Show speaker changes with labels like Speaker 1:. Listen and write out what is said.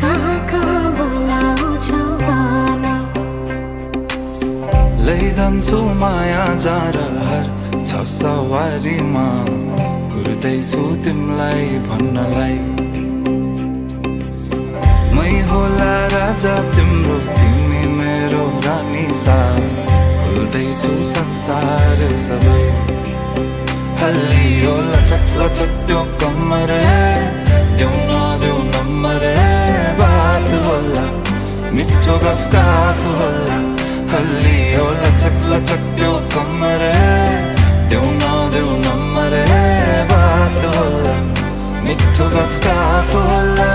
Speaker 1: कहाँ कहाँ बोलाउँछ भन
Speaker 2: लैजान्छु माया जारहर छ सवारीमा कुर्दैछु तिमलाई भन्नलाई मै होला राजा तिम्रो तिमी मेरो रानी सा भुल्दैछु संसार सबै हल्लियो लचक लचक त्यो कम्मर देऊ नदेऊ नम्बर बात होला मिठो गफ होला हल्लियो लचक लचक त्यो कम्मर देऊ नदेऊ नम्बर बात होला मिठो गफ होला